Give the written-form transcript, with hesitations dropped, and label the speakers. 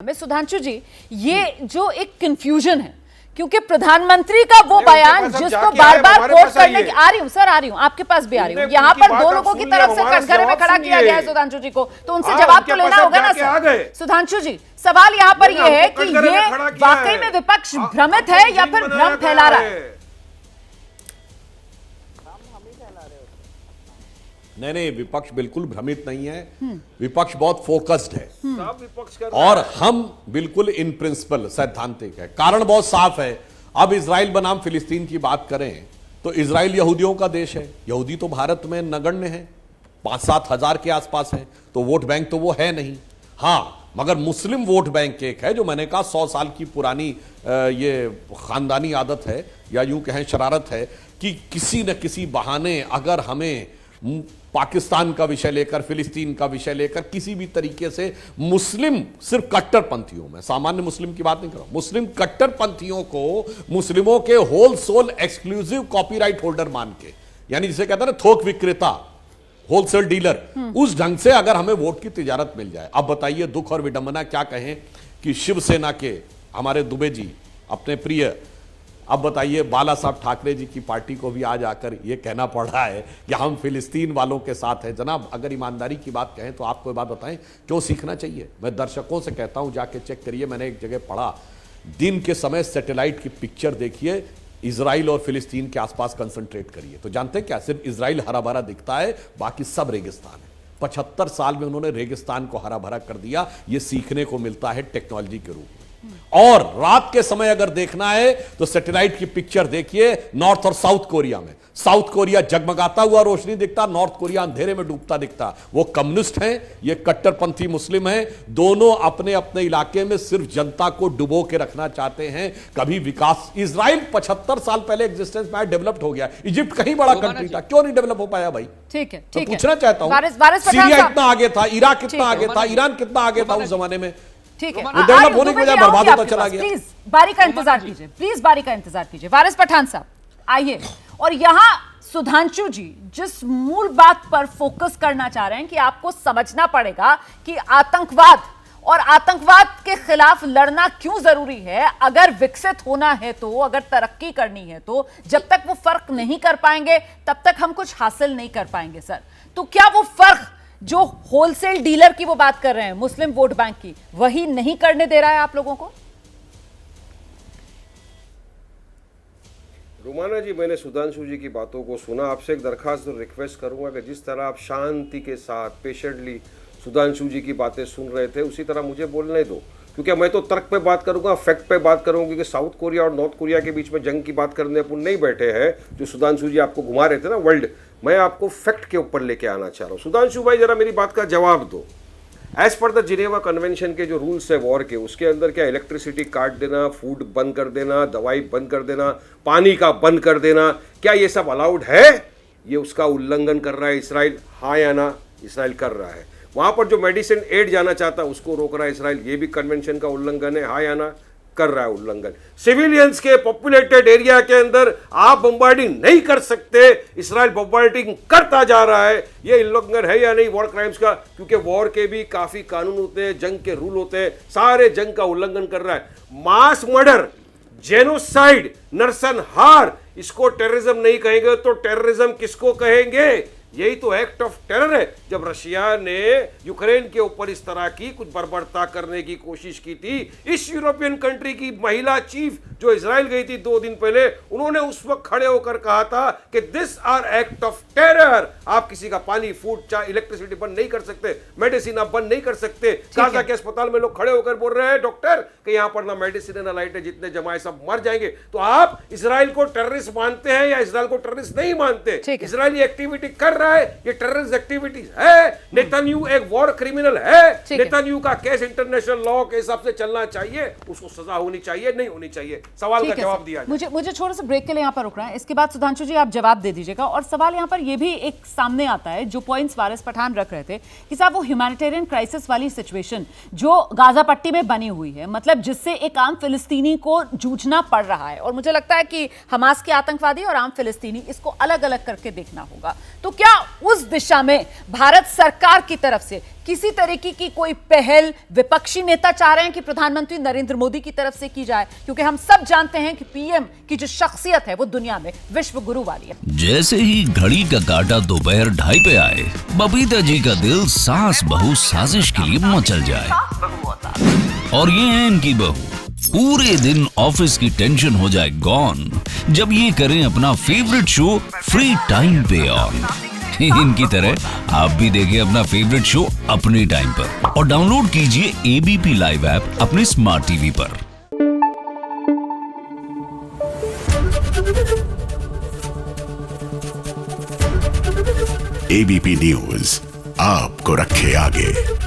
Speaker 1: में सुधांशु जी, ये जो एक कंफ्यूजन है, क्योंकि प्रधानमंत्री का वो बयान जिसको बार बार कोट करने की आ रही हूं सर, आ रही हूं आपके पास भी आ रही हूं, यहाँ पर दो लोगों की तरफ से कटघरे में खड़ा किया गया है सुधांशु जी को, तो उनसे जवाब तो लेना होगा ना सर। सुधांशु जी, सवाल यहाँ पर यह है कि ये वाकई में विपक्ष भ्रमित है या फिर भ्रम फैला रहा है?
Speaker 2: नहीं, विपक्ष बिल्कुल भ्रमित नहीं है, विपक्ष बहुत फोकस्ड है और हम बिल्कुल इन प्रिंसिपल सैद्धांतिक है। कारण बहुत साफ है। अब इजराइल बनाम फिलिस्तीन की बात करें तो इजराइल यहूदियों का देश है, यहूदी तो भारत में नगण्य है, 5-7 हजार के आसपास है, तो वोट बैंक तो वो है नहीं। हाँ, मगर मुस्लिम वोट बैंक एक है जो मैंने कहा 100 साल की पुरानी ये खानदानी आदत है या यूं कहें शरारत है कि किसी न किसी बहाने अगर हमें पाकिस्तान का विषय लेकर, फिलिस्तीन का विषय लेकर किसी भी तरीके से मुस्लिम, सिर्फ कट्टरपंथियों में, सामान्य मुस्लिम की बात नहीं कर रहा हूं, मुस्लिम कट्टरपंथियों को मुस्लिमों के whole sole exclusive copyright holder मान के, यानी जिसे कहते हैं ना थोक विक्रेता, होलसेल डीलर, उस ढंग से अगर हमें वोट की तिजारत मिल जाए। अब बताइए दुख और विडंबना क्या कहें कि शिवसेना के हमारे दुबे जी अपने प्रिय, अब बताइए बाला साहब ठाकरे जी की पार्टी को भी आज आकर यह कहना पड़ रहा है कि हम फिलिस्तीन वालों के साथ हैं। जनाब, अगर ईमानदारी की बात कहें तो आपको ये बात बताएं, क्यों सीखना चाहिए? मैं दर्शकों से कहता हूं जाके चेक करिए, मैंने एक जगह पढ़ा, दिन के समय सैटेलाइट की पिक्चर देखिए, इजराइल और फिलिस्तीन के आसपास कंसंट्रेट करिए तो जानते हैं क्या, सिर्फ इजराइल हरा भरा दिखता है, बाकी सब रेगिस्तान है। 75 साल में उन्होंने रेगिस्तान को हरा भरा कर दिया। यह सीखने को मिलता है टेक्नोलॉजी के रूप में। और रात के समय अगर देखना है तो सैटेलाइट की पिक्चर देखिए, नॉर्थ और साउथ कोरिया में, साउथ कोरिया जगमगाता हुआ रोशनी दिखता, नॉर्थ कोरिया अंधेरे में डूबता दिखता। वो कम्युनिस्ट हैं, ये कट्टरपंथी मुस्लिम हैं, दोनों अपने अपने इलाके में सिर्फ जनता को डुबो के रखना चाहते हैं। कभी विकास, इजराइल 75 साल पहले एग्जिस्टेंस में डेवलप हो गया, इजिप्ट कहीं बड़ा कंट्री था, क्यों नहीं डेवलप हो पाया भाई?
Speaker 1: ठीक है,
Speaker 2: ठीक है, पूछना चाहता हूं, सीरिया इतना आगे था, इराक कितना आगे था, ईरान कितना आगे था उस जमाने में,
Speaker 1: ठीक है,
Speaker 2: डेवलप होने की बजाय बर्बाद होता चला गया।
Speaker 1: प्लीज बारी का इंतजार कीजिए, प्लीज बारी का इंतजार कीजिए। वारिस पठान साहब आइए, और यहां सुधांशु जी जिस मूल बात पर फोकस करना चाह रहे हैं कि आपको समझना पड़ेगा कि आतंकवाद और आतंकवाद के खिलाफ लड़ना क्यों जरूरी है। अगर विकसित होना है तो, अगर तरक्की करनी है तो, जब तक वो फर्क नहीं कर पाएंगे तब तक हम कुछ हासिल नहीं कर पाएंगे सर। तो क्या वो फर्क जो होलसेल डीलर की वो बात कर रहे हैं मुस्लिम वोट बैंक की, वही नहीं करने दे रहा है आप लोगों को?
Speaker 3: रुमाना जी, मैंने सुधांशु जी की बातों को सुना। आपसे एक दरखास्त और रिक्वेस्ट करूंगा कि जिस तरह आप शांति के साथ पेशेंटली सुधांशु जी की बातें सुन रहे थे, उसी तरह मुझे बोलने दो, क्योंकि मैं तो तर्क पे बात करूंगा, फैक्ट पे बात करूंगा, क्योंकि साउथ कोरिया और नॉर्थ कोरिया के बीच में जंग की बात करने अपन नहीं बैठे हैं जो सुधांशु जी आपको घुमा रहे थे ना वर्ल्ड। मैं आपको फैक्ट के ऊपर लेके आना चाह रहा हूँ। सुधांशु भाई, जरा मेरी बात का जवाब दो। As per the Geneva convention के जो रूल्स है वॉर के, उसके अंदर क्या इलेक्ट्रिसिटी काट देना, फूड बंद कर देना, दवाई बंद कर देना, पानी का बंद कर देना, क्या ये सब अलाउड है? ये उसका उल्लंघन कर रहा है इसराइल, हाँ या ना? इसराइल कर रहा है। वहां पर जो मेडिसिन एड जाना चाहता है उसको रोक रहा है इसराइल, ये भी कन्वेंशन का उल्लंघन है, हाँ या ना? कर रहा है उल्लंघन। सिविलियंस के पॉपुलेटेड एरिया के अंदर आप बम्बार्डिंग नहीं कर सकते, इसराइल बम्बार्डिंग करता जा रहा है, ये उल्लंघन है या नहीं वॉर क्राइम्स का? क्योंकि वॉर के भी काफी कानून होते हैं, जंग के रूल होते हैं, सारे जंग का उल्लंघन कर रहा है। मास मर्डर, जेनोसाइड, नरसंहार, इसको टेररिज्म नहीं कहेंगे तो टेररिज्म किसको कहेंगे? यही तो एक्ट ऑफ टेरर है। जब रशिया ने यूक्रेन के ऊपर इस तरह की कुछ बर्बरता करने की कोशिश की थी, इस यूरोपियन कंट्री की महिला चीफ जो इजराइल गई थी 2 दिन पहले, उन्होंने उस वक्त खड़े होकर कहा था कि this are act of terror. आप किसी का पानी, फूड, चाय, इलेक्ट्रिसिटी बंद नहीं कर सकते, मेडिसिन आप बंद नहीं कर सकते। गाजा के अस्पताल में लोग खड़े होकर बोल रहे हैं डॉक्टर कि यहां पर ना मेडिसिन ना लाइट है, जितने जमाए सब मर जाएंगे। तो आप इसराइल को टेररिस्ट मानते हैं या इसराइल को टेररिस्ट नहीं मानते? इसराइली एक्टिविटी कर रहा है, ये टेररिस्ट एक्टिविटीज है। नेतन्याहू एक वॉर क्रिमिनल है। नेतन्याहू का केस इंटरनेशनल लॉ के हिसाब से चलना चाहिए, उसको सजा होनी चाहिए, नहीं होनी चाहिए? सवाल का जवाब दिया।
Speaker 1: मुझे छोटा सा ब्रेक के लिए यहाँ पर रुकना है, इसके बाद सुधांशु जी आप जवाब दे दीजिएगा। और सवाल यहाँ पर यह भी एक सामने आता है, जो पॉइंट्स वारिस पठान रख रहे थे कि साहब वो ह्यूमैनिटेरियन क्राइसिस वाली सिचुएशन जो गाजा पट्टी में बनी हुई है, मतलब जिससे एक आम फिलिस्तीनी को जूझना पड़ रहा है, और मुझे लगता है कि हमास के आतंकवादी और आम फिलिस्तीनी, इसको अलग अलग करके देखना होगा। तो क्या क्या उस दिशा में भारत सरकार की तरफ से किसी तरीके की कोई पहल विपक्षी नेता चाह रहे हैं कि प्रधानमंत्री नरेंद्र मोदी की तरफ से की जाए? क्योंकि हम सब जानते हैं कि पीएम की जो शख्सियत है वो दुनिया में विश्व गुरु वाली है।
Speaker 4: जैसे ही घड़ी का काटा दोपहर 2:30 पे आए, बबीता जी का दिल सास बहू साजिश के लिए मचल जाए। और ये है इनकी बहू, पूरे दिन ऑफिस की टेंशन हो जाए गॉन जब ये करें अपना फेवरेट शो फ्री टाइम पे ऑन। इनकी तरह आप भी देखिए अपना फेवरेट शो अपने टाइम पर और डाउनलोड कीजिए एबीपी लाइव ऐप अपने स्मार्ट टीवी पर।
Speaker 5: एबीपी न्यूज आपको रखे आगे।